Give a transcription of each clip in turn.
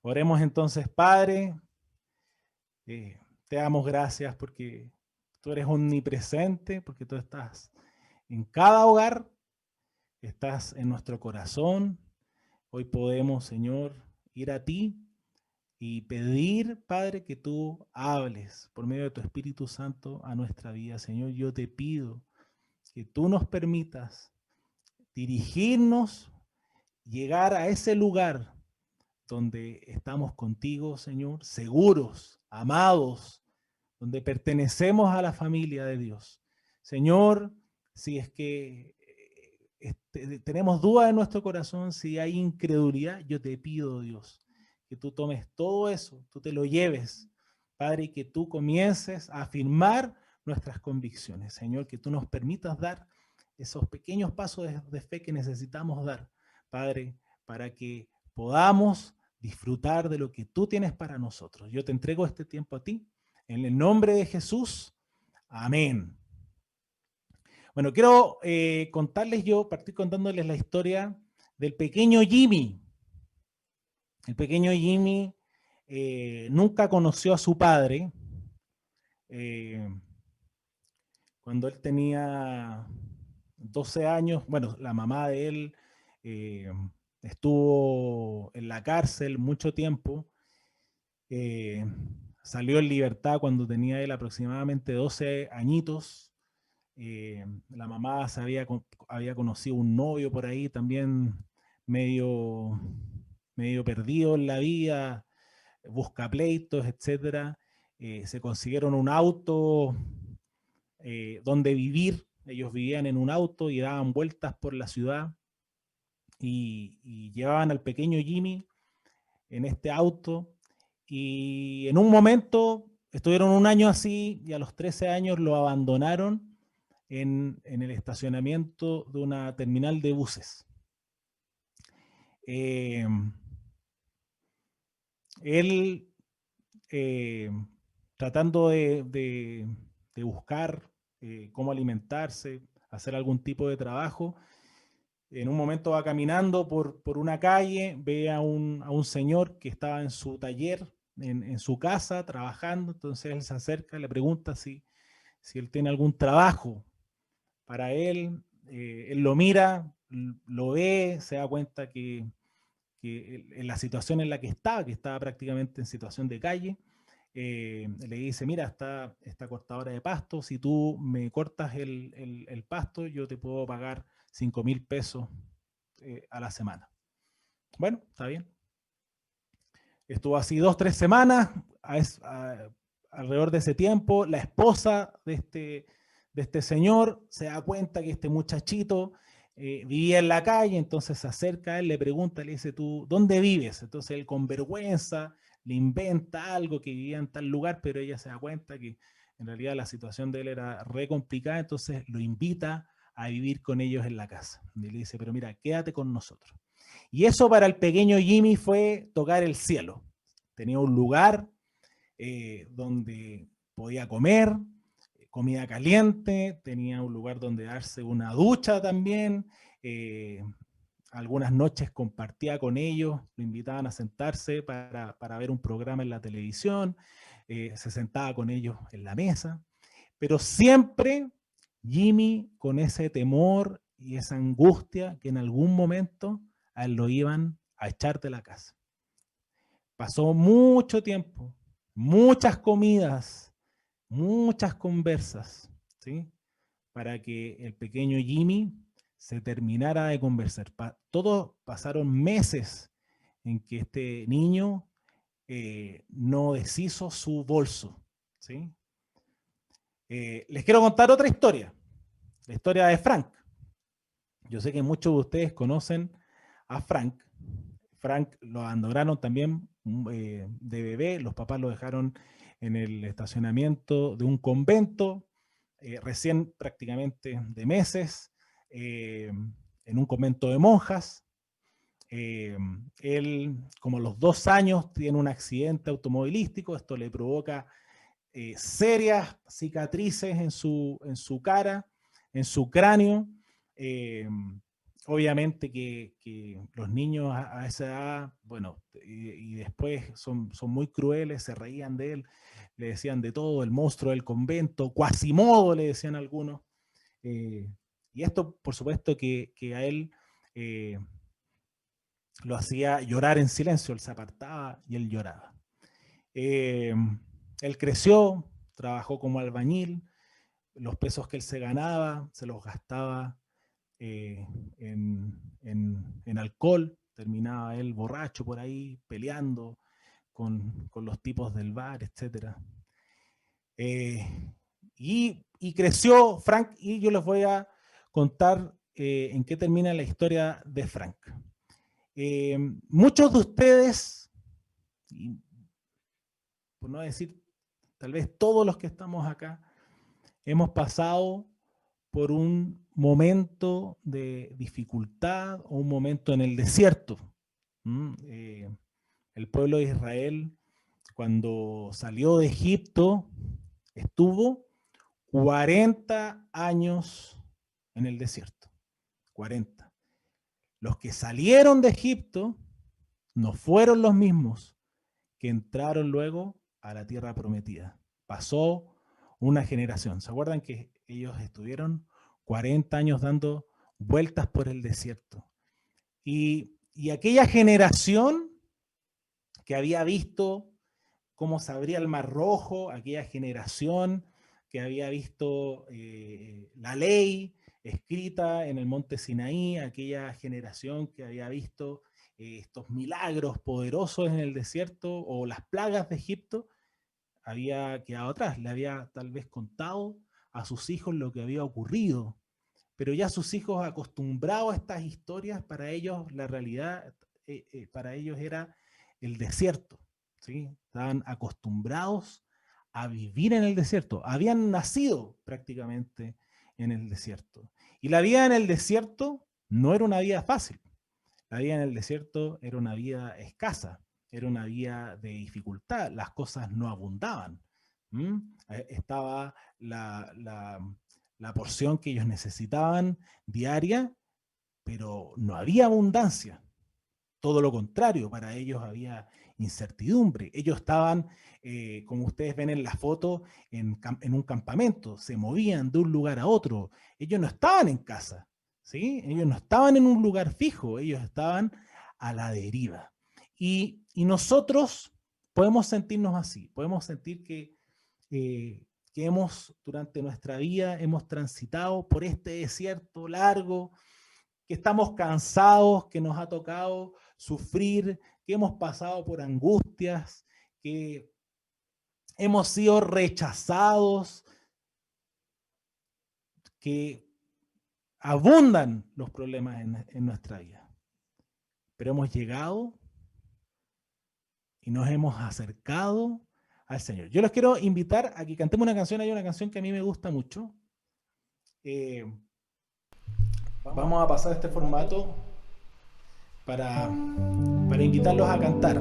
Oremos entonces, Padre. Te damos gracias porque tú eres omnipresente, porque tú estás en cada hogar, estás en nuestro corazón. Hoy podemos, Señor, ir a ti y pedir, Padre, que tú hables por medio de tu Espíritu Santo a nuestra vida. Señor, yo te pido que tú nos permitas dirigirnos, llegar a ese lugar donde estamos contigo, Señor, seguros, amados, donde pertenecemos a la familia de Dios. Señor, si es que tenemos duda en nuestro corazón, si hay incredulidad, yo te pido, Dios, que tú tomes todo eso, tú te lo lleves, Padre, y que tú comiences a afirmar nuestras convicciones. Señor, que tú nos permitas dar esos pequeños pasos de fe que necesitamos dar, Padre, para que podamos disfrutar de lo que tú tienes para nosotros. Yo te entrego este tiempo a ti, en el nombre de Jesús. Amén. Bueno, quiero partir contándoles la historia del pequeño Jimmy. El pequeño Jimmy nunca conoció a su padre. Eh, Cuando él tenía 12 años, bueno, la mamá de él eh, estuvo en la cárcel mucho tiempo. Eh, Salió en libertad cuando tenía él aproximadamente 12 añitos. La mamá había conocido un novio por ahí también medio, medio perdido en la vida, busca pleitos, etcétera. Se consiguieron un auto donde vivir. Ellos vivían en un auto y daban vueltas por la ciudad y llevaban al pequeño Jimmy en este auto. Y en un momento estuvieron un año así y a los 13 años lo abandonaron en el estacionamiento de una terminal de buses. Eh, Él, eh, tratando de buscar cómo alimentarse, hacer algún tipo de trabajo, en un momento va caminando por una calle, ve a un señor que estaba en su taller, en su casa, trabajando. Entonces él se acerca, le pregunta si él tiene algún trabajo para él. Él lo mira, lo ve, se da cuenta que en la situación en la que estaba prácticamente en situación de calle. Le dice, mira, esta cortadora de pasto, si tú me cortas el pasto, yo te puedo pagar 5.000 pesos a la semana. Bueno, está bien. Estuvo así 2, 3 semanas. Alrededor de ese tiempo, la esposa de este señor se da cuenta que este muchachito vivía en la calle. Entonces se acerca a él, le pregunta, le dice, ¿tú dónde vives? Entonces él con vergüenza le inventa algo, que vivía en tal lugar, pero ella se da cuenta que en realidad la situación de él era re complicada. Entonces lo invita a vivir con ellos en la casa. Y le dice, pero mira, quédate con nosotros. Y eso para el pequeño Jimmy fue tocar el cielo. Tenía un lugar donde podía comer, comida caliente, tenía un lugar donde darse una ducha también. eh, Algunas noches compartía con ellos, lo invitaban a sentarse para ver un programa en la televisión. Se sentaba con ellos en la mesa, pero siempre Jimmy con ese temor y esa angustia que en algún momento a él lo iban a echar de la casa. Pasó mucho tiempo, muchas comidas, muchas conversas, ¿sí? Para que el pequeño Jimmy se terminara de conversar. Todos pasaron meses en que este niño no deshizo su bolso, ¿sí? Les quiero contar otra historia, la historia de Frank. Yo sé que muchos de ustedes conocen a Frank. Frank lo abandonaron también de bebé, los papás lo dejaron en el estacionamiento de un convento, recién prácticamente de meses, en un convento de monjas. Eh, Él, como a los 2 años, tiene un accidente automovilístico. Esto le provoca serias cicatrices en su cara, en su cráneo. Eh, obviamente que los niños a esa edad, bueno, y después son muy crueles, se reían de él, le decían de todo, el monstruo del convento, Quasimodo le decían algunos. Y esto, por supuesto, que a él eh, lo hacía llorar en silencio, él se apartaba y él lloraba. Eh, Él creció, trabajó como albañil, los pesos que él se ganaba se los gastaba eh, en alcohol, terminaba él borracho por ahí, peleando con los tipos del bar, etc. Y creció Frank, y yo les voy a contar en qué termina la historia de Frank. Muchos de ustedes, y por no decir tal vez todos los que estamos acá, hemos pasado por un momento de dificultad o un momento en el desierto. El pueblo de Israel, cuando salió de Egipto, estuvo 40 años en el desierto. 40. Los que salieron de Egipto no fueron los mismos que entraron luego a la tierra prometida. Pasó una generación. ¿Se acuerdan que ellos estuvieron 40 años dando vueltas por el desierto? Y aquella generación que había visto cómo se abría el Mar Rojo, aquella generación que había visto la ley escrita en el monte Sinaí, aquella generación que había visto estos milagros poderosos en el desierto o las plagas de Egipto, había quedado atrás, le había tal vez contado a sus hijos lo que había ocurrido, pero ya sus hijos acostumbrados a estas historias, para ellos la realidad, para ellos era el desierto, ¿sí? Estaban acostumbrados a vivir en el desierto, habían nacido prácticamente en el desierto. Y la vida en el desierto no era una vida fácil, la vida en el desierto era una vida escasa, era una vida de dificultad, las cosas no abundaban. Estaba la porción que ellos necesitaban diaria, pero no había abundancia. Todo lo contrario, para ellos había incertidumbre. Ellos estaban, como ustedes ven en la foto, en un campamento, se movían de un lugar a otro. Ellos no estaban en casa, ¿sí? Ellos no estaban en un lugar fijo, ellos estaban a la deriva. Y nosotros podemos sentirnos así, podemos sentir que hemos, durante nuestra vida, hemos transitado por este desierto largo, que estamos cansados, que nos ha tocado sufrir, que hemos pasado por angustias, que hemos sido rechazados, que abundan los problemas en nuestra vida. Pero hemos llegado y nos hemos acercado al Señor. Yo los quiero invitar a que cantemos una canción. Hay una canción que a mí me gusta mucho. Vamos a pasar este formato para invitarlos a cantar.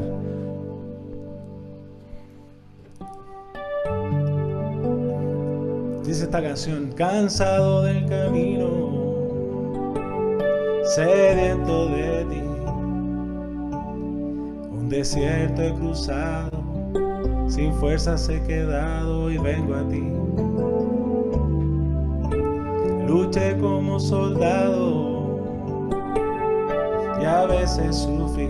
Dice esta canción: cansado del camino, sediento de ti, un desierto he cruzado, sin fuerzas he quedado y vengo a ti. Luché como soldado y a veces sufrí,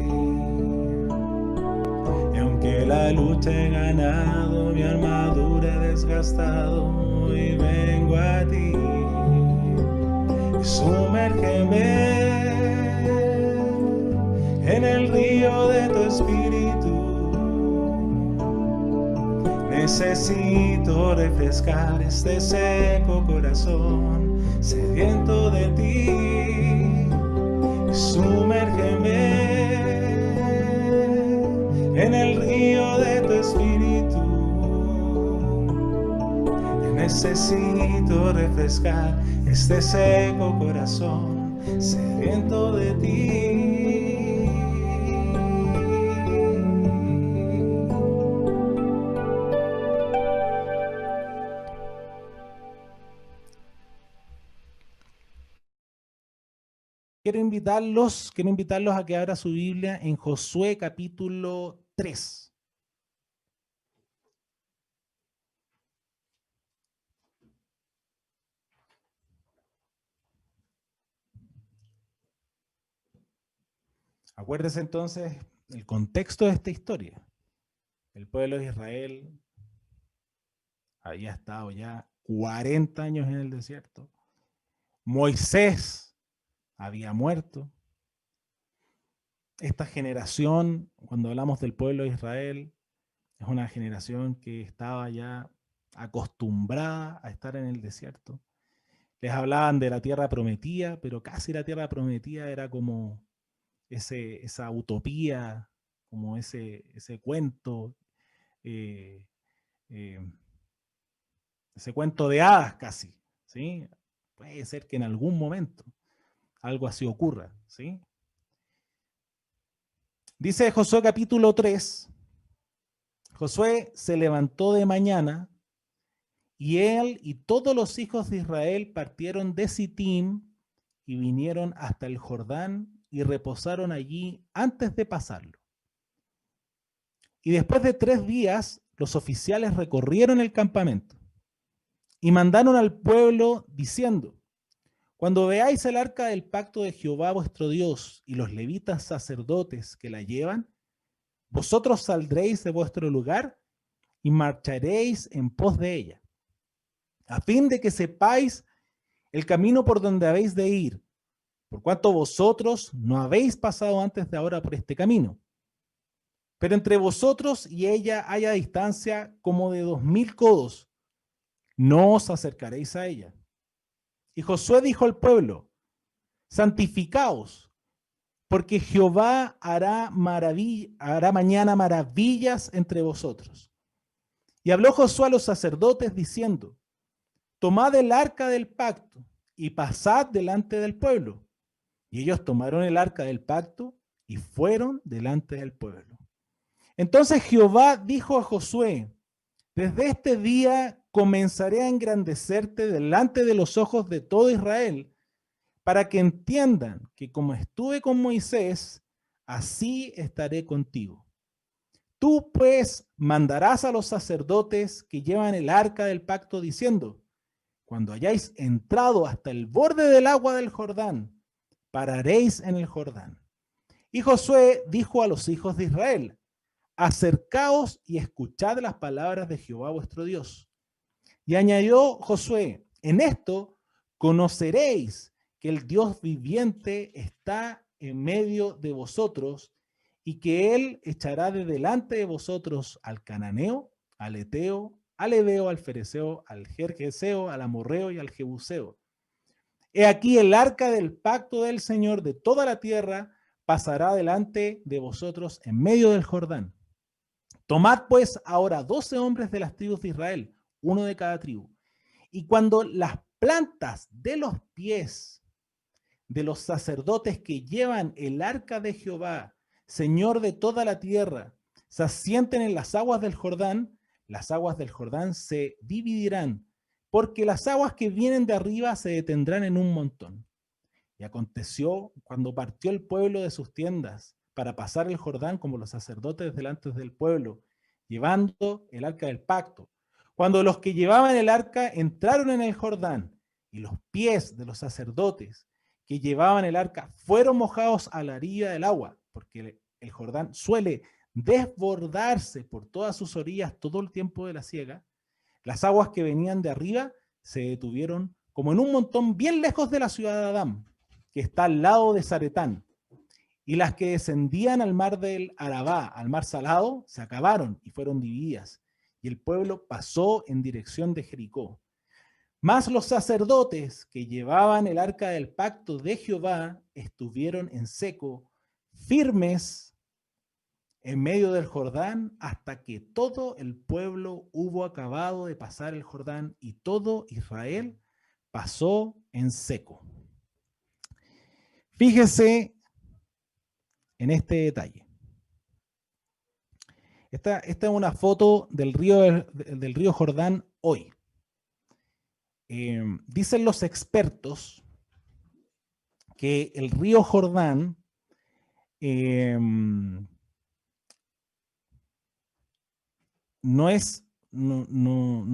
y aunque la lucha he ganado, mi armadura he desgastado y vengo a ti. Sumérgeme en el río de tu espíritu. Necesito refrescar este seco corazón sediento de ti. Sumérgeme en el río de tu espíritu. Necesito refrescar este seco corazón sediento de ti. quiero invitarlos a que abra su Biblia en Josué capítulo 3. Acuérdese entonces el contexto de esta historia. El pueblo de Israel había estado ya 40 años en el desierto. Moisés había muerto. Esta generación, cuando hablamos del pueblo de Israel, es una generación que estaba ya acostumbrada a estar en el desierto. Les hablaban de la tierra prometida, pero casi la tierra prometida era como esa utopía, como ese cuento, eh, eh, ese cuento de hadas casi, ¿sí? Puede ser que en algún momento algo así ocurra, ¿sí? Dice Josué capítulo 3, Josué se levantó de mañana y él y todos los hijos de Israel partieron de Sittim y vinieron hasta el Jordán y reposaron allí antes de pasarlo. Y después de 3 días, los oficiales recorrieron el campamento y mandaron al pueblo diciendo: cuando veáis el arca del pacto de Jehová vuestro Dios y los levitas sacerdotes que la llevan, vosotros saldréis de vuestro lugar y marcharéis en pos de ella, a fin de que sepáis el camino por donde habéis de ir, por cuanto vosotros no habéis pasado antes de ahora por este camino. Pero entre vosotros y ella haya distancia como de 2000 codos, no os acercaréis a ella. Y Josué dijo al pueblo: santificaos, porque Jehová hará mañana maravillas entre vosotros. Y habló Josué a los sacerdotes diciendo: tomad el arca del pacto y pasad delante del pueblo. Y ellos tomaron el arca del pacto y fueron delante del pueblo. Entonces Jehová dijo a Josué: desde este día comenzaré a engrandecerte delante de los ojos de todo Israel, para que entiendan que como estuve con Moisés, así estaré contigo. Tú pues mandarás a los sacerdotes que llevan el arca del pacto diciendo: cuando hayáis entrado hasta el borde del agua del Jordán, pararéis en el Jordán. Y Josué dijo a los hijos de Israel: acercaos y escuchad las palabras de Jehová vuestro Dios. Y añadió Josué: en esto conoceréis que el Dios viviente está en medio de vosotros y que él echará de delante de vosotros al cananeo, al eteo, al heveo, al fereceo, al jerjeseo, al amorreo y al jebuseo. He aquí el arca del pacto del Señor de toda la tierra pasará delante de vosotros en medio del Jordán. Tomad pues ahora 12 hombres de las tribus de Israel, uno de cada tribu, y cuando las plantas de los pies de los sacerdotes que llevan el arca de Jehová, Señor de toda la tierra, se asienten en las aguas del Jordán se dividirán, porque las aguas que vienen de arriba se detendrán en un montón. Y aconteció cuando partió el pueblo de sus tiendas para pasar el Jordán, como los sacerdotes delante del pueblo, llevando el arca del pacto. Cuando los que llevaban el arca entraron en el Jordán, y los pies de los sacerdotes que llevaban el arca fueron mojados a la orilla del agua, porque el Jordán suele desbordarse por todas sus orillas todo el tiempo de la siega, las aguas que venían de arriba se detuvieron como en un montón bien lejos de la ciudad de Adán, que está al lado de Zaretán. Y las que descendían al mar del Arabá, al mar salado, se acabaron y fueron divididas. Y el pueblo pasó en dirección de Jericó. Mas los sacerdotes que llevaban el arca del pacto de Jehová estuvieron en seco, firmes en medio del Jordán, hasta que todo el pueblo hubo acabado de pasar el Jordán y todo Israel pasó en seco. Fíjese en este detalle. Esta es una foto del río Jordán hoy. Dicen los expertos que el río Jordán no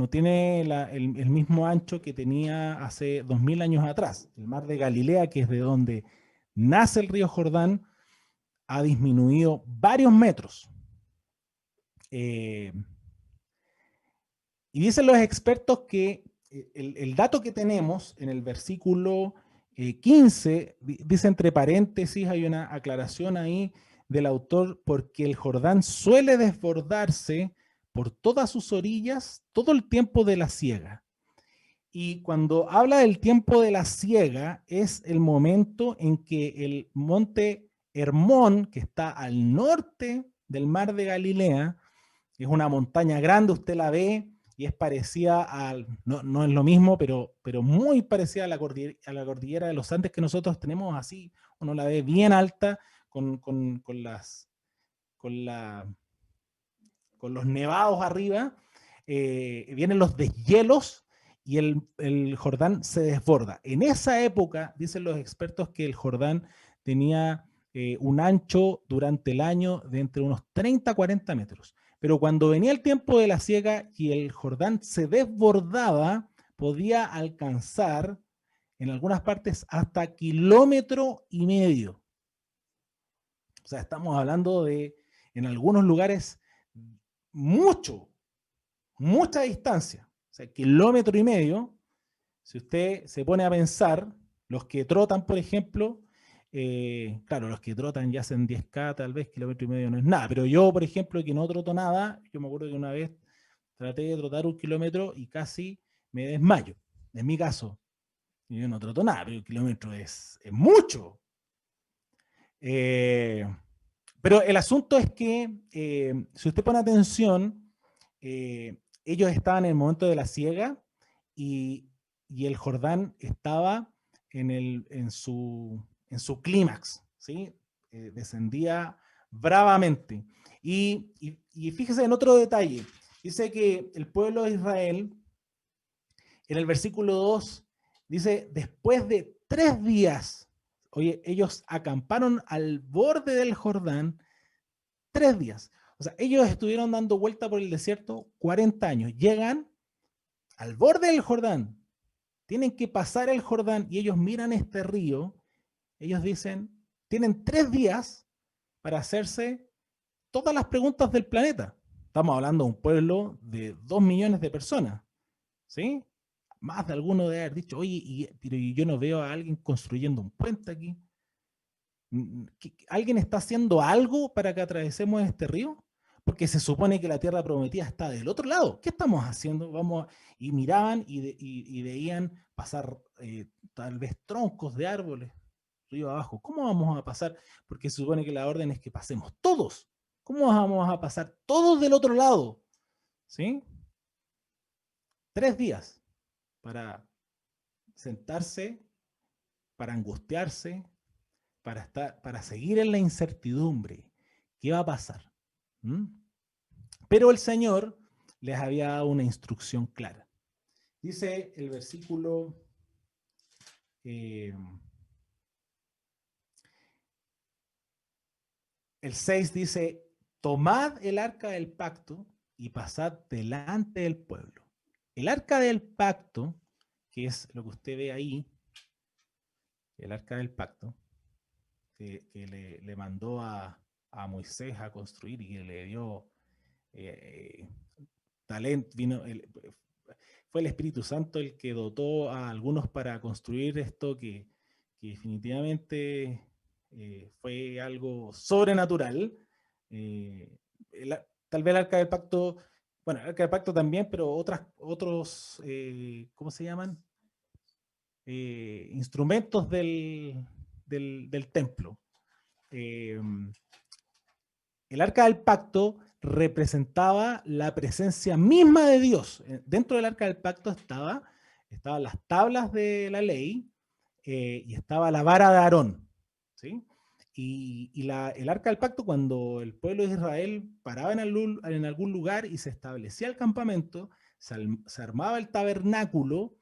tiene el mismo ancho que tenía hace 2000 años atrás. El mar de Galilea, que es de donde nace el río Jordán, ha disminuido varios metros. Y dicen los expertos que el dato que tenemos en el versículo 15, dice entre paréntesis, hay una aclaración ahí del autor, porque el Jordán suele desbordarse por todas sus orillas todo el tiempo de la siega. Y cuando habla del tiempo de la siega, es el momento en que el monte Hermón, que está al norte del mar de Galilea, es una montaña grande, usted la ve y es parecida al, no es lo mismo, pero muy parecida a la cordillera de los Andes que nosotros tenemos así, uno la ve bien alta con los nevados arriba, vienen los deshielos y el Jordán se desborda. En esa época, dicen los expertos que el Jordán tenía un ancho durante el año de entre unos 30 a 40 metros. Pero cuando venía el tiempo de la siega y el Jordán se desbordaba, podía alcanzar en algunas partes hasta 1,5 kilómetros. O sea, estamos hablando de, en algunos lugares, mucha distancia. O sea, 1,5 kilómetros. Si usted se pone a pensar, los que trotan, por ejemplo, claro, los que trotan ya hacen 10K, tal vez 1,5 kilómetros no es nada, pero yo, por ejemplo, que no troto nada, yo me acuerdo que una vez traté de trotar 1 kilómetro y casi me desmayo. En mi caso, yo no troto nada, pero 1 kilómetro es mucho. Pero el asunto es que, si usted pone atención, ellos estaban en el momento de la siega y el Jordán estaba en su clímax, ¿sí? Descendía bravamente. Y fíjese en otro detalle. Dice que el pueblo de Israel, en el versículo 2, dice, después de 3 días, oye, ellos acamparon al borde del Jordán 3 días. O sea, ellos estuvieron dando vuelta por el desierto 40 años. Llegan al borde del Jordán, tienen que pasar el Jordán y ellos miran este río. Ellos dicen, tienen 3 días para hacerse todas las preguntas del planeta. Estamos hablando de un pueblo de 2 millones de personas, ¿sí? Más de alguno debe haber dicho, oye, pero yo no veo a alguien construyendo un puente aquí. ¿Alguien está haciendo algo para que atravesemos este río? Porque se supone que la tierra prometida está del otro lado. ¿Qué estamos haciendo? Y miraban y veían pasar tal vez troncos de árboles río abajo. ¿Cómo vamos a pasar? Porque se supone que la orden es que pasemos todos. ¿Cómo vamos a pasar todos del otro lado? ¿Sí? 3 días para sentarse, para angustiarse, para seguir en la incertidumbre. ¿Qué va a pasar? ¿Mm? Pero el Señor les había dado una instrucción clara. Dice el versículo el 6 dice, tomad el arca del pacto y pasad delante del pueblo. El arca del pacto, que es lo que usted ve ahí, el arca del pacto, que le mandó a Moisés a construir y que le dio talento, fue el Espíritu Santo el que dotó a algunos para construir esto que definitivamente fue algo sobrenatural. Tal vez el Arca del Pacto, bueno, el Arca del Pacto también, pero otros, ¿cómo se llaman? Instrumentos del templo. El Arca del Pacto representaba la presencia misma de Dios. Dentro del Arca del Pacto estaban las tablas de la ley y estaba la vara de Aarón, ¿sí? Y el Arca del Pacto, cuando el pueblo de Israel paraba en algún lugar y se establecía el campamento, se armaba el tabernáculo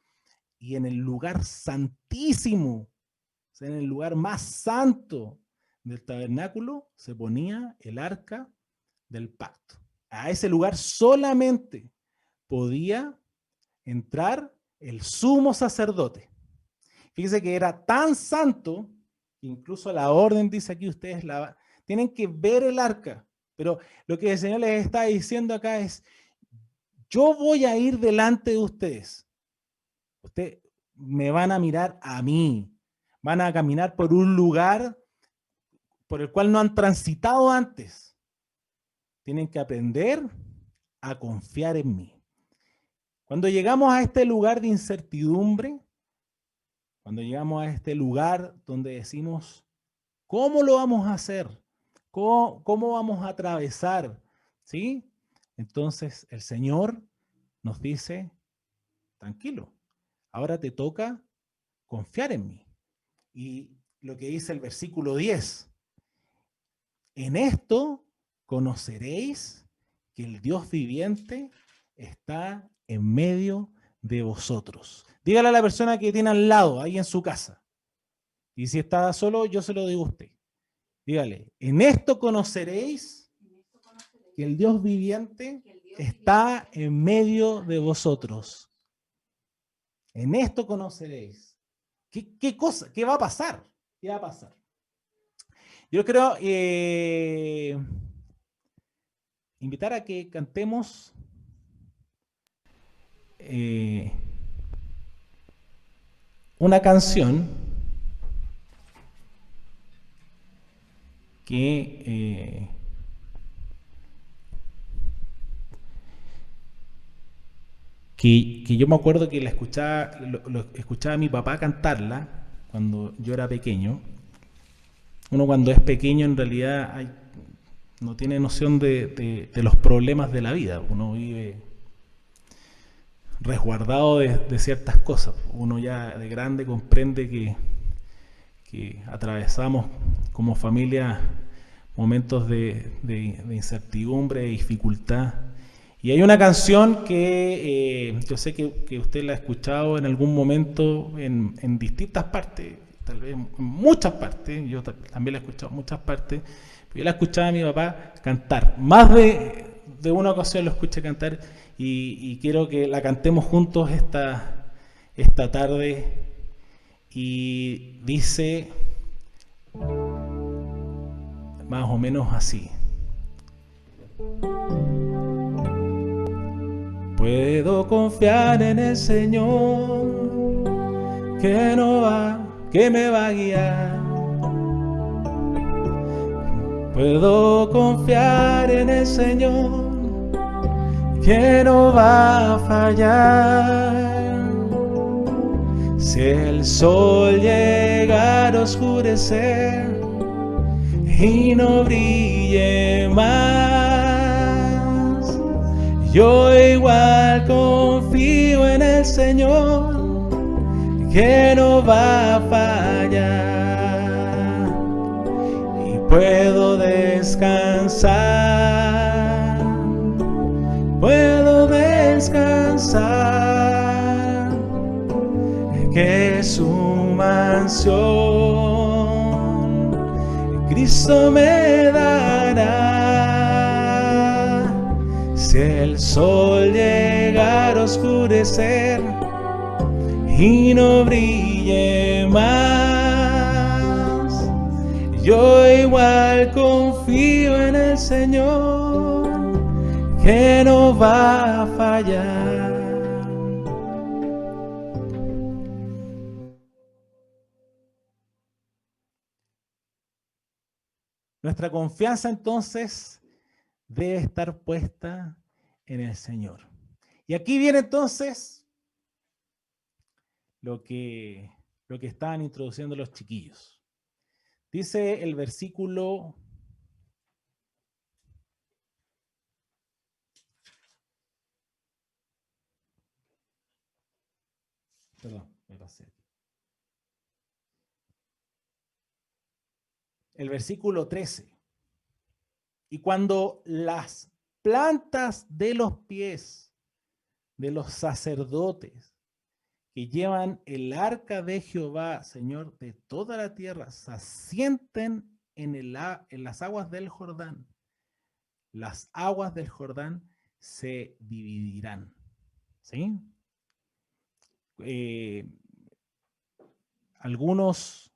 y en el lugar santísimo O sea, en el lugar más santo del tabernáculo se ponía el arca del pacto. A ese lugar solamente podía entrar el sumo sacerdote. Fíjese que era tan santo que incluso la orden dice aquí, ustedes tienen que ver el arca. Pero lo que el Señor les está diciendo acá es, yo voy a ir delante de ustedes. Ustedes me van a mirar a mí. Van a caminar por un lugar por el cual no han transitado antes. Tienen que aprender a confiar en mí. Cuando llegamos a este lugar de incertidumbre, cuando llegamos a este lugar donde decimos, ¿cómo lo vamos a hacer? ¿Cómo vamos a atravesar? ¿Sí? Entonces el Señor nos dice, tranquilo, ahora te toca confiar en mí. Y lo que dice el versículo 10, en esto conoceréis que el Dios viviente está en medio de vosotros. Dígale a la persona que tiene al lado, ahí en su casa. Y si está solo, yo se lo digo a usted. Dígale, en esto conoceréis que el Dios viviente está en medio de vosotros. En esto conoceréis. ¿Qué cosa? ¿Qué va a pasar? ¿Qué va a pasar? Yo creo invitar a que cantemos una canción que yo me acuerdo que la escuchaba, lo escuchaba a mi papá cantarla cuando yo era pequeño. Uno cuando es pequeño en realidad no tiene noción de los problemas de la vida. Uno vive resguardado de ciertas cosas. Uno ya de grande comprende que atravesamos como familia momentos de incertidumbre, de dificultad. Y hay una canción que yo sé que usted la ha escuchado en algún momento en distintas partes, tal vez en muchas partes, yo también la he escuchado en muchas partes, pero yo la escuchaba a mi papá cantar. Más de una ocasión lo escuché cantar y quiero que la cantemos juntos esta tarde. Y dice más o menos así. Puedo confiar en el Señor que me va a guiar. Puedo confiar en el Señor que no va a fallar. Si el sol llegara a oscurecer y no brille más, yo igual confío en el Señor que no va a fallar y puedo descansar, que su mansión Cristo me dará. Si el sol llegara a oscurecer y no brille más, yo igual confío en el Señor que no va a fallar. Nuestra confianza entonces debe estar puesta en el Señor. Y aquí viene entonces lo que estaban introduciendo los chiquillos. Dice el versículo 13. Y cuando las plantas de los pies de los sacerdotes que llevan el arca de Jehová, Señor de toda la tierra, se asienten en las aguas del Jordán. Las aguas del Jordán se dividirán. ¿Sí? Algunos,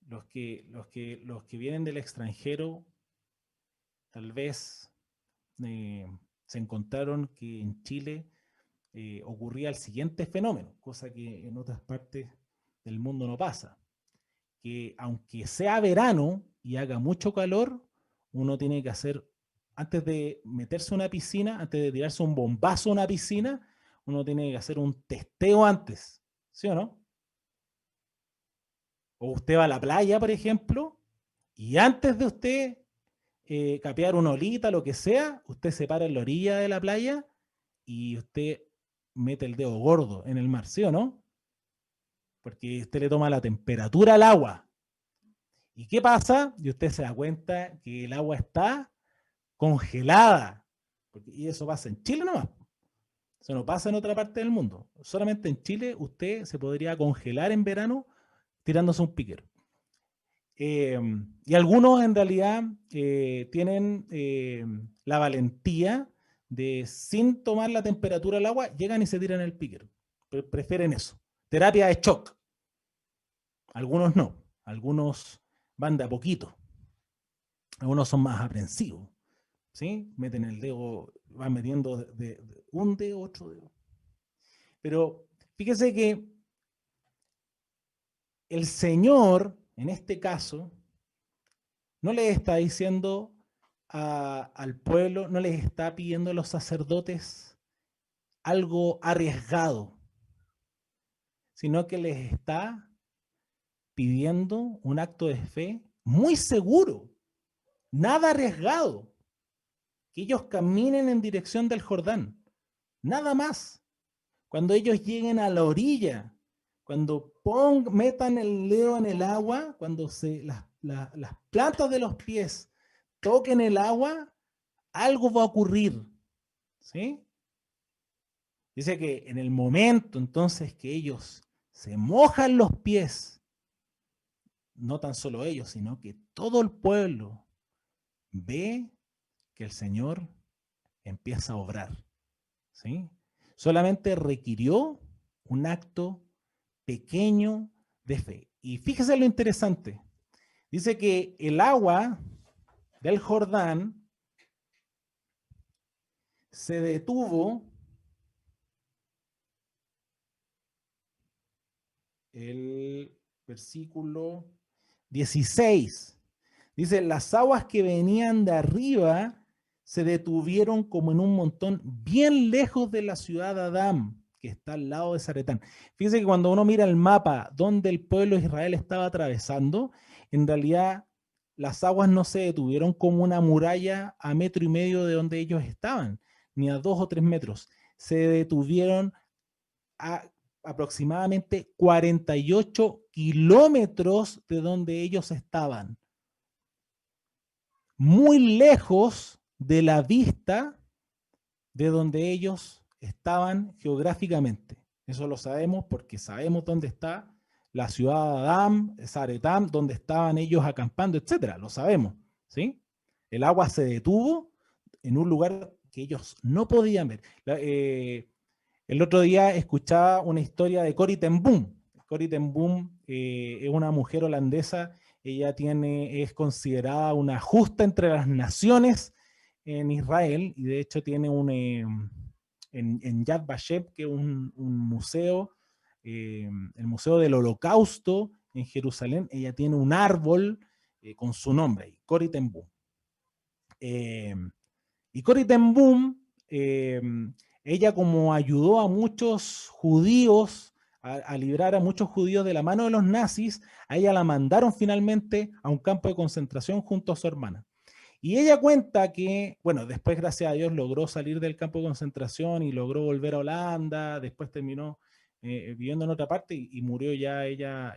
los que vienen del extranjero, tal vez se encontraron que en Chile ocurría el siguiente fenómeno, cosa que en otras partes del mundo no pasa, que aunque sea verano y haga mucho calor, uno tiene que hacer, antes de meterse a una piscina, antes de tirarse un bombazo a una piscina, uno tiene que hacer un testeo antes, ¿sí o no? O usted va a la playa, por ejemplo, y antes de usted capear una olita, lo que sea, usted se para en la orilla de la playa y usted mete el dedo gordo en el mar, ¿sí o no? Porque usted le toma la temperatura al agua. ¿Y qué pasa? Y usted se da cuenta que el agua está congelada. Y eso pasa en Chile nomás. Eso no pasa en otra parte del mundo. Solamente en Chile usted se podría congelar en verano tirándose un piquero. Y algunos en realidad tienen la valentía de, sin tomar la temperatura del agua, llegan y se tiran el piquero. Prefieren eso. Terapia de shock. Algunos no. Algunos van de a poquito. Algunos son más aprensivos. ¿Sí? Meten el dedo, van metiendo de un dedo, otro dedo. Pero fíjese que el Señor, en este caso, no le está diciendo al pueblo, no les está pidiendo a los sacerdotes algo arriesgado, sino que les está pidiendo un acto de fe muy seguro, nada arriesgado, que ellos caminen en dirección del Jordán, nada más. Cuando ellos lleguen a la orilla, cuando metan el dedo en el agua, cuando las plantas de los pies toquen el agua, algo va a ocurrir. ¿Sí? Dice que en el momento entonces que ellos se mojan los pies, no tan solo ellos, sino que todo el pueblo ve que el Señor empieza a obrar. ¿Sí? Solamente requirió un acto pequeño de fe. Y fíjese lo interesante. Dice que el agua del Jordán se detuvo el versículo 16. Dice, las aguas que venían de arriba se detuvieron como en un montón bien lejos de la ciudad de Adán, que está al lado de Zaretán. Fíjense que cuando uno mira el mapa donde el pueblo de Israel estaba atravesando, en realidad las aguas no se detuvieron como una muralla a 1,5 metros de donde ellos estaban, ni a 2 o 3 metros. Se detuvieron a aproximadamente 48 kilómetros de donde ellos estaban. Muy lejos de la vista de donde ellos estaban geográficamente. Eso lo sabemos porque sabemos dónde está la ciudad de Adán, Zaretán, donde estaban ellos acampando, etcétera. Lo sabemos, ¿sí? El agua se detuvo en un lugar que ellos no podían ver. El otro día escuchaba una historia de Corrie ten Boom. Corrie ten Boom es una mujer holandesa. Ella es considerada una justa entre las naciones en Israel y de hecho tiene en Yad Vashem, que es un museo, el Museo del Holocausto en Jerusalén. Ella tiene un árbol con su nombre, Corrie ten Boom. Y Corrie ten Boom, ella como ayudó a muchos judíos, a librar a muchos judíos de la mano de los nazis, a ella la mandaron finalmente a un campo de concentración junto a su hermana. Y ella cuenta que, bueno, después gracias a Dios logró salir del campo de concentración y logró volver a Holanda, después terminó viviendo en otra parte y murió ya ella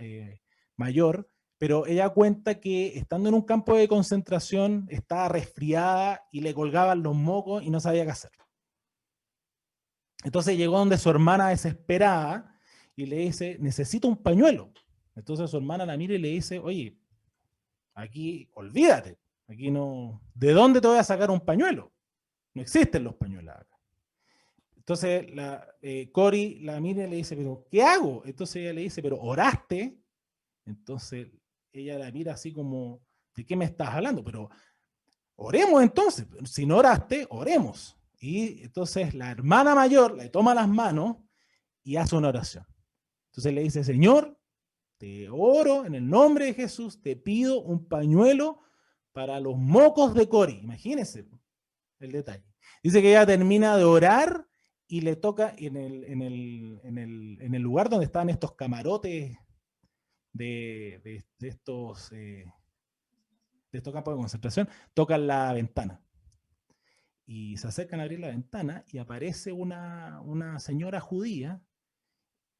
mayor, pero ella cuenta que estando en un campo de concentración estaba resfriada y le colgaban los mocos y no sabía qué hacer. Entonces llegó donde su hermana desesperada y le dice, necesito un pañuelo. Entonces su hermana la mira y le dice, oye, aquí olvídate, aquí no, ¿de dónde te voy a sacar un pañuelo? No existen los pañuelos acá. Entonces Cory la mira y le dice, pero ¿qué hago? Entonces ella le dice, pero ¿oraste? Entonces ella la mira así como, ¿de qué me estás hablando? Pero oremos entonces, si no oraste, oremos. Y entonces la hermana mayor le toma las manos y hace una oración. Entonces le dice, Señor, te oro en el nombre de Jesús, te pido un pañuelo para los mocos de Cory. Imagínense el detalle. Dice que ella termina de orar y le toca en el lugar donde estaban estos camarotes de estos campos de concentración, tocan la ventana. Y se acercan a abrir la ventana y aparece una señora judía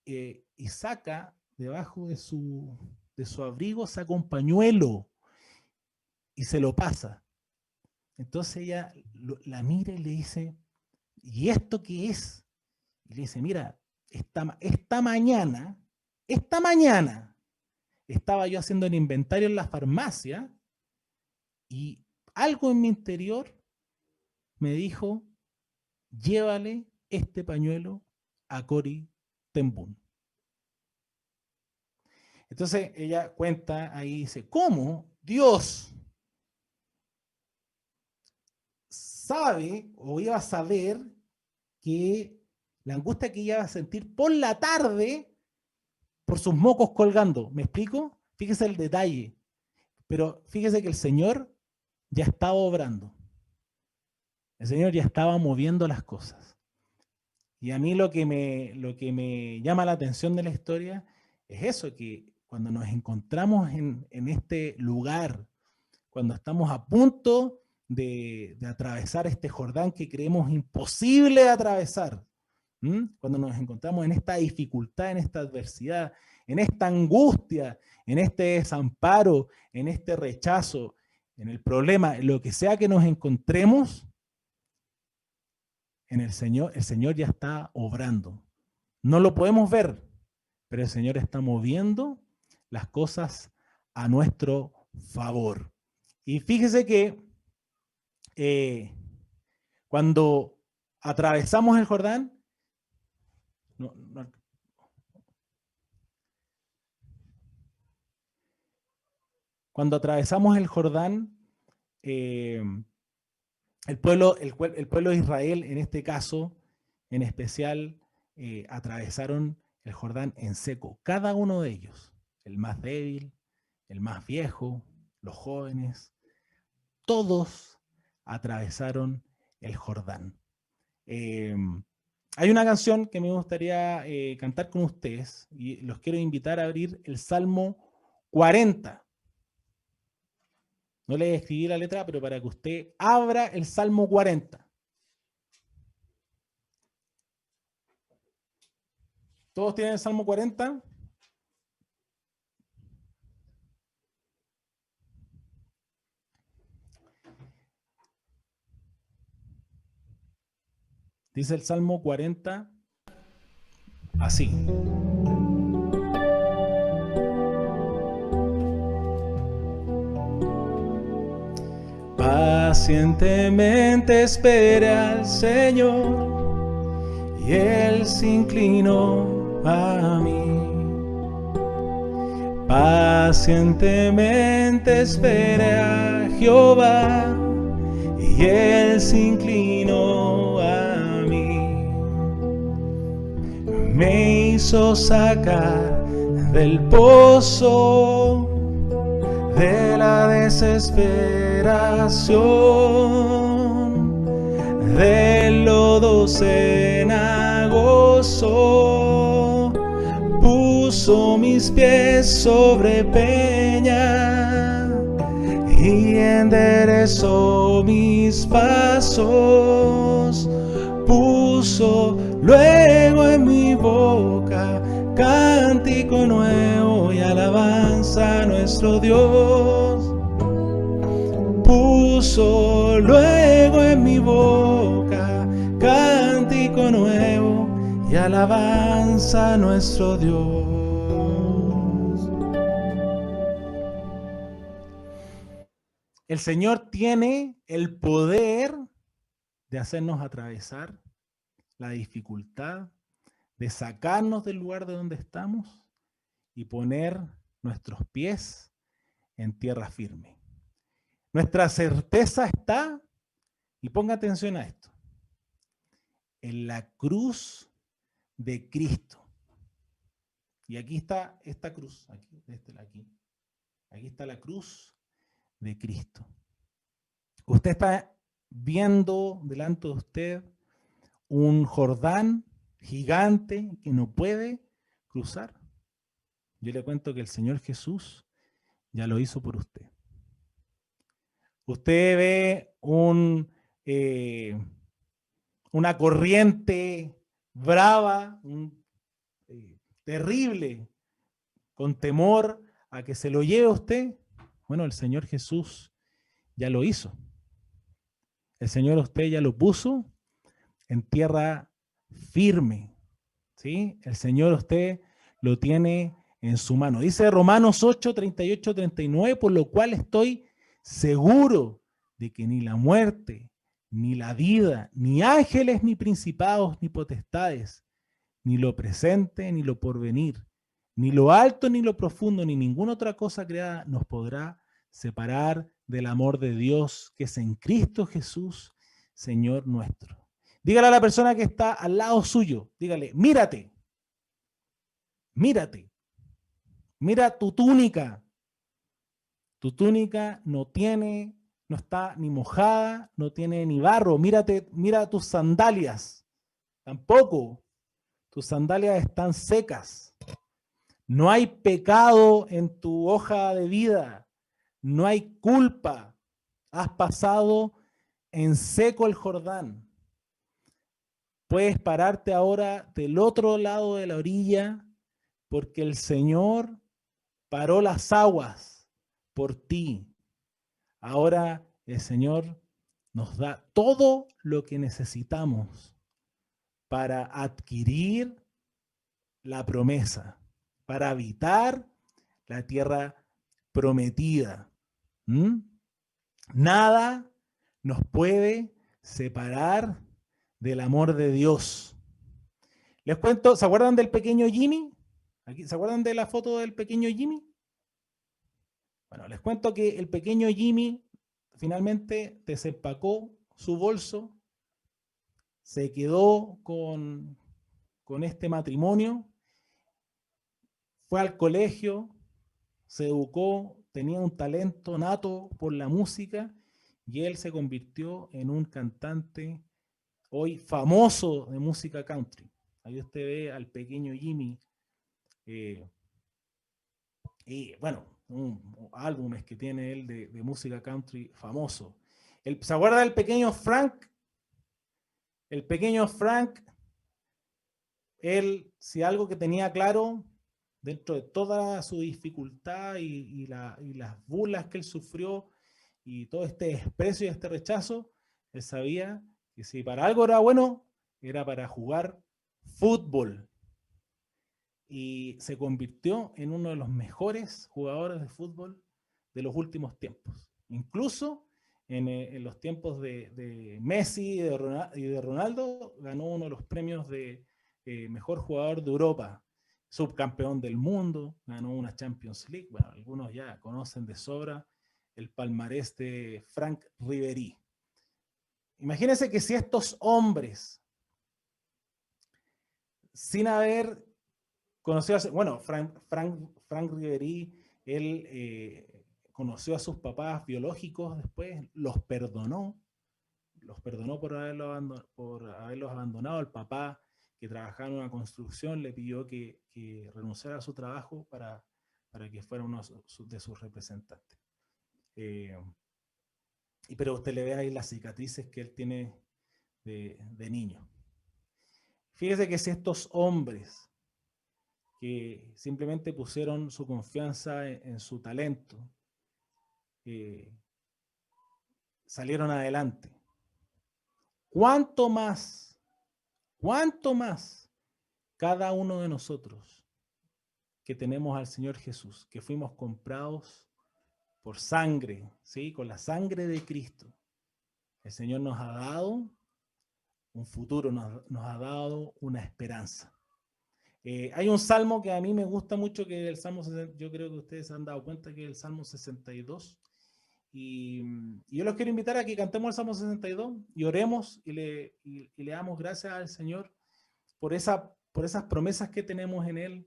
y saca debajo de su abrigo, saca un pañuelo y se lo pasa. Entonces ella la mira y le dice, ¿y esto qué es? Y le dice, mira, esta mañana estaba yo haciendo el inventario en la farmacia y algo en mi interior me dijo, llévale este pañuelo a Cory ten Boom. Entonces ella cuenta ahí, dice, ¿cómo Dios sabe o iba a saber que la angustia que ella iba a sentir por la tarde por sus mocos colgando? ¿Me explico? Fíjese el detalle. Pero fíjese que el Señor ya estaba obrando. El Señor ya estaba moviendo las cosas. Y a mí lo que me llama la atención de la historia es eso, que cuando nos encontramos en este lugar, cuando estamos a punto de atravesar este Jordán que creemos imposible de atravesar, cuando nos encontramos en esta dificultad, en esta adversidad, en esta angustia, en este desamparo, en este rechazo, en el problema, en lo que sea que nos encontremos, en el Señor ya está obrando. No lo podemos ver, pero el Señor está moviendo las cosas a nuestro favor. Y fíjese que cuando atravesamos el Jordán, cuando atravesamos el Jordán, el pueblo de Israel, en este caso, en especial, atravesaron el Jordán en seco. Cada uno de ellos, el más débil, el más viejo, los jóvenes, todos atravesaron el Jordán. Hay una canción que me gustaría cantar con ustedes y los quiero invitar a abrir el Salmo 40. No le voy a escribir la letra, pero para que usted abra el Salmo 40. ¿Todos tienen el Salmo 40? Dice el Salmo 40 así. Pacientemente esperé al Señor y Él se inclinó a mí. Pacientemente esperé a Jehová y Él se inclinó a mí. Me hizo sacar del pozo de la desesperación, del lodo cenagoso, puso mis pies sobre peña y enderezó mis pasos, puso luego en mi boca cántico nuevo y alabanza a nuestro Dios. Puso luego en mi boca cántico nuevo alabanza a nuestro Dios. El Señor tiene el poder de hacernos atravesar la dificultad, de sacarnos del lugar de donde estamos y poner nuestros pies en tierra firme. Nuestra certeza está, y ponga atención a esto, en la cruz de Cristo. Y aquí está esta cruz, aquí está la cruz de Cristo. Usted está viendo delante de usted un Jordán gigante que no puede cruzar. Yo le cuento que el Señor Jesús ya lo hizo por usted. Usted ve una corriente brava, terrible, con temor a que se lo lleve a usted. Bueno, el Señor Jesús ya lo hizo. El Señor usted ya lo puso en tierra firme. ¿Sí? El Señor usted lo tiene en su mano. Dice Romanos 8, 38, 39, por lo cual estoy seguro de que ni la muerte, ni la vida, ni ángeles, ni principados, ni potestades, ni lo presente, ni lo porvenir, ni lo alto, ni lo profundo, ni ninguna otra cosa creada nos podrá separar del amor de Dios que es en Cristo Jesús, Señor nuestro. Dígale a la persona que está al lado suyo, dígale, mírate, mírate, mira tu túnica. Tu túnica no está ni mojada, no tiene ni barro. Mírate, mira tus sandalias, tampoco. Tus sandalias están secas. No hay pecado en tu hoja de vida. No hay culpa. Has pasado en seco el Jordán. Puedes pararte ahora del otro lado de la orilla porque el Señor paró las aguas por ti. Ahora el Señor nos da todo lo que necesitamos para adquirir la promesa, para habitar la tierra prometida. ¿Mm? Nada nos puede separar del amor de Dios. Les cuento, ¿se acuerdan del pequeño Jimmy? ¿Se acuerdan de la foto del pequeño Jimmy? Bueno, les cuento que el pequeño Jimmy finalmente desempacó su bolso, se quedó con este matrimonio, fue al colegio, se educó, tenía un talento nato por la música y él se convirtió en un cantante hoy famoso de música country. Ahí usted ve al pequeño Jimmy. Y bueno, álbumes que tiene él de música country famoso. ¿Se acuerda del pequeño Frank? El pequeño Frank, él, si algo que tenía claro, dentro de toda su dificultad y las burlas que él sufrió y todo este desprecio y este rechazo, él sabía que si para algo era bueno, era para jugar fútbol. Y se convirtió en uno de los mejores jugadores de fútbol de los últimos tiempos. Incluso en los tiempos de Messi y de Ronaldo, ganó uno de los premios de mejor jugador de Europa, subcampeón del mundo, ganó una Champions League. Bueno, algunos ya conocen de sobra el palmarés de Frank Ribéry. Imagínense que si estos hombres, sin haber conocido, bueno, Frank Ribéry, él conoció a sus papás biológicos después, los perdonó por haberlos abandonado. El papá, que trabajaba en una construcción, le pidió que renunciara a su trabajo para que fuera uno de sus representantes. Pero usted le ve ahí las cicatrices que él tiene de niño. Fíjese que si estos hombres que simplemente pusieron su confianza en su talento, salieron adelante, ¿cuánto más cada uno de nosotros que tenemos al Señor Jesús, que fuimos comprados por sangre, ¿sí? Con la sangre de Cristo. El Señor nos ha dado un futuro, nos ha dado una esperanza. Hay un salmo que a mí me gusta mucho, que es el Salmo 60, yo creo que ustedes se han dado cuenta que es el Salmo 62. Y yo los quiero invitar a que cantemos el Salmo 62 y oremos y le damos gracias al Señor por esas promesas que tenemos en Él,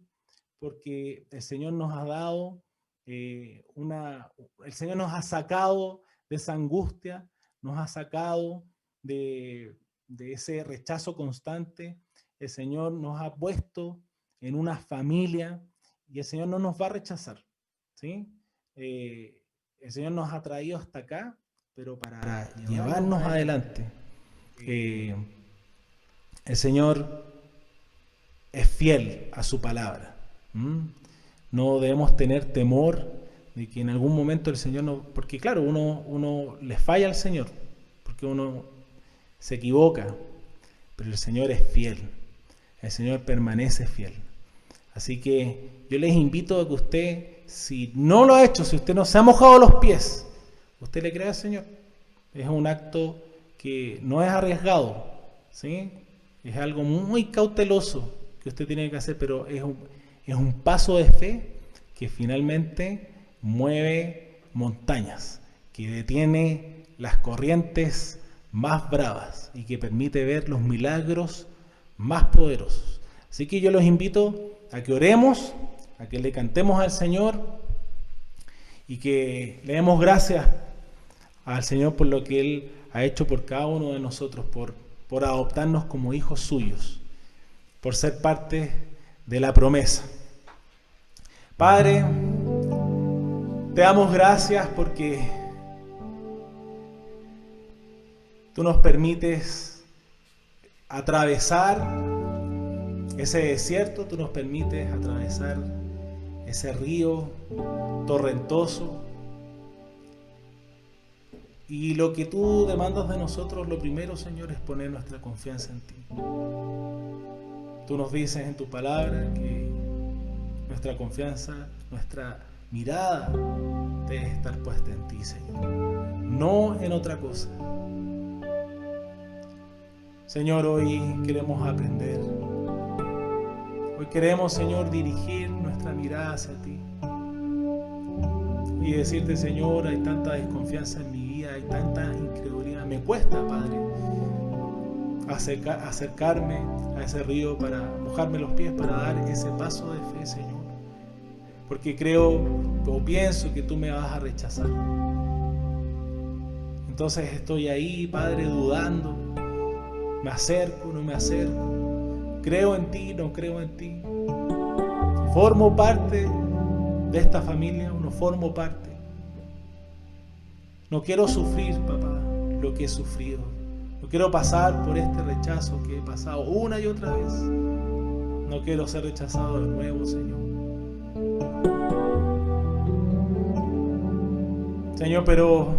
porque el Señor nos ha dado el Señor nos ha sacado de esa angustia, nos ha sacado de ese rechazo constante. El Señor nos ha puesto en una familia y el Señor no nos va a rechazar, ¿sí? El Señor nos ha traído hasta acá, pero para llevarnos adelante. El Señor es fiel a su palabra. No debemos tener temor de que en algún momento el Señor no... Porque claro, uno le falla al Señor, porque uno se equivoca, pero el Señor es fiel. El Señor permanece fiel. Así que yo les invito a que usted, si no lo ha hecho, si usted no se ha mojado los pies, usted le crea al Señor. Es un acto que no es arriesgado, ¿sí? Es algo muy cauteloso que usted tiene que hacer, pero es un paso de fe que finalmente mueve montañas, que detiene las corrientes más bravas y que permite ver los milagros más poderosos. Así que yo los invito a que oremos, a que le cantemos al Señor y que le demos gracias al Señor por lo que Él ha hecho por cada uno de nosotros, por adoptarnos como hijos suyos, por ser parte de la promesa. Padre, te damos gracias porque tú nos permites atravesar ese desierto, tú nos permites atravesar ese río torrentoso. Y lo que tú demandas de nosotros, lo primero, Señor, es poner nuestra confianza en ti. Tú nos dices en tu palabra que nuestra confianza, nuestra mirada debe estar puesta en ti, Señor, no en otra cosa. Señor, hoy queremos aprender. Hoy queremos, Señor, dirigir nuestra mirada hacia ti y decirte, Señor, hay tanta desconfianza en mi vida, hay tanta incredulidad. Me cuesta, Padre, acercarme a ese río para mojarme los pies, para dar ese paso de fe, Señor. Porque creo o pienso que tú me vas a rechazar. Entonces estoy ahí, Padre, dudando. Me acerco, no me acerco. Creo en ti, no creo en ti. Formo parte de esta familia, no formo parte. No quiero sufrir, papá, lo que he sufrido. No quiero pasar por este rechazo que he pasado una y otra vez. No quiero ser rechazado de nuevo, Señor. Señor, pero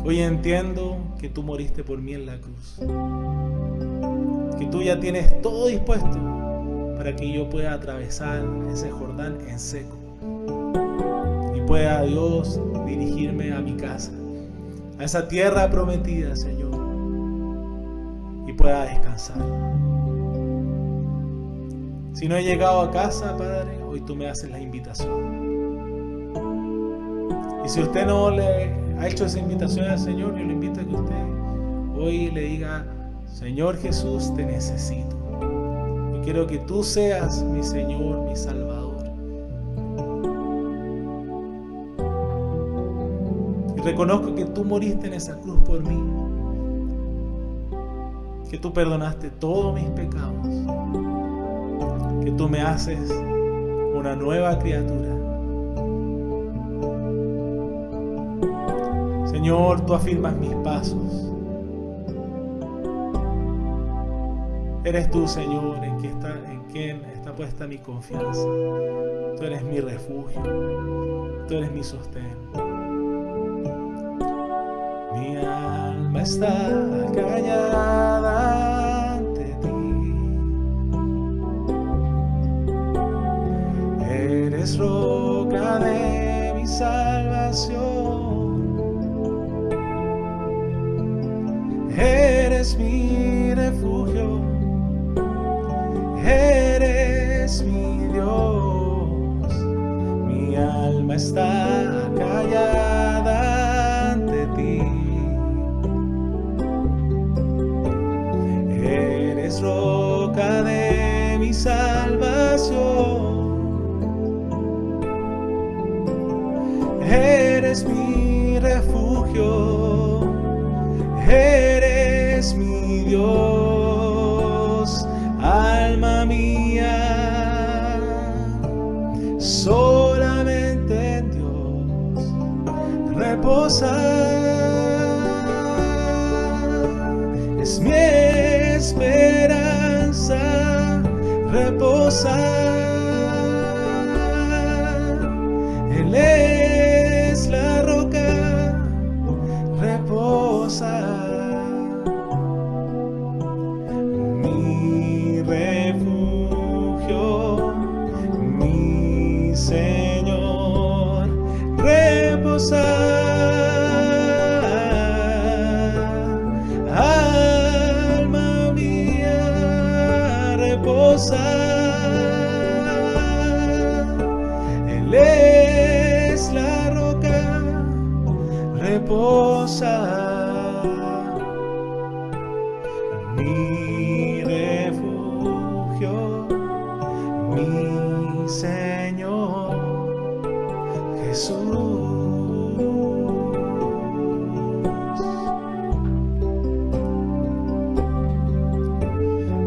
hoy entiendo que tú moriste por mí en la cruz. Que tú ya tienes todo dispuesto para que yo pueda atravesar ese Jordán en seco. Y pueda Dios dirigirme a mi casa, a esa tierra prometida, Señor. Y pueda descansar. Si no he llegado a casa, Padre, hoy tú me haces la invitación. Y si usted no le ha hecho esa invitación al Señor, yo le invito a que usted hoy le diga: Señor Jesús, te necesito. Yo quiero que tú seas mi Señor, mi Salvador. Y reconozco que tú moriste en esa cruz por mí. Que tú perdonaste todos mis pecados. Que tú me haces una nueva criatura. Señor, tú afirmas mis pasos. Eres tú, Señor, en quien está puesta mi confianza. Tú eres mi refugio. Tú eres mi sostén. Mi alma está callada ante ti. eres mi refugio, eres mi Dios, mi alma está callada ante ti. Eres roca de mi salvación, eres mi refugio, eres mi Dios, alma mía, solamente en Dios reposa, es mi esperanza, reposa, Él es la roca, reposa, mi refugio, mi Señor, reposa, alma mía, reposa, Él es la roca, reposa, mi refugio, mi Señor Jesús.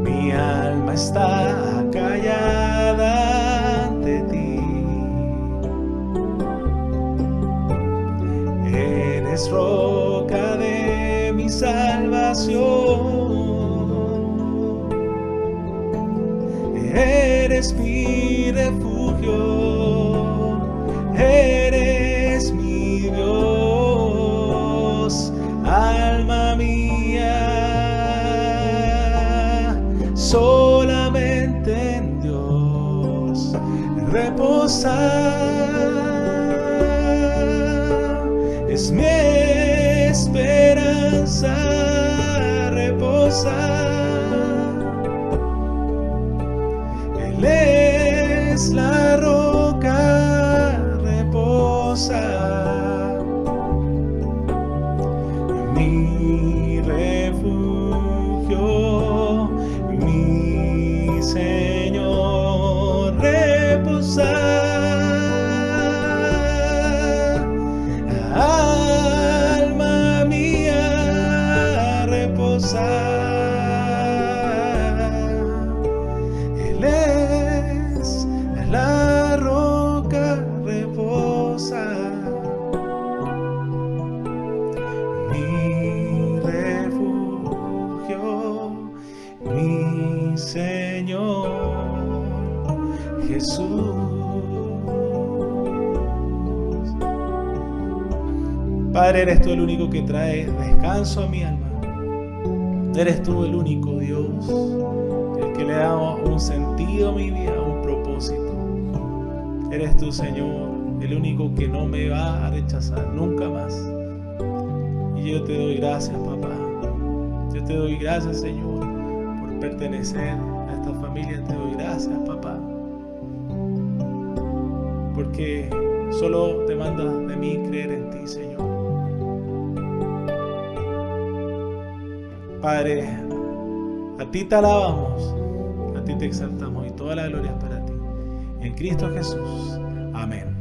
Mi alma está callada ante ti, eres roca de mi salvación, eres mi refugio, eres mi Dios, alma mía, solamente en Dios reposa, es mi esperanza, reposa, Él es la roca, reposa, mi refugio, mi Señor, reposa, alma mía, reposa, Él es la roca, reposa, mi refugio, mi Señor Jesús. Padre, eres tú el único que trae descanso a mi alma. Eres tú el único Dios, el que le da un sentido a mi vida, un propósito. Eres tú, Señor, el único que no me va a rechazar nunca más. Y yo te doy gracias, papá. Yo te doy gracias, Señor, por pertenecer a esta familia. Te doy gracias, papá, porque solo demanda de mí creer en ti, Señor. Padre, a ti te alabamos, a ti te exaltamos y toda la gloria es para ti. En Cristo Jesús. Amén.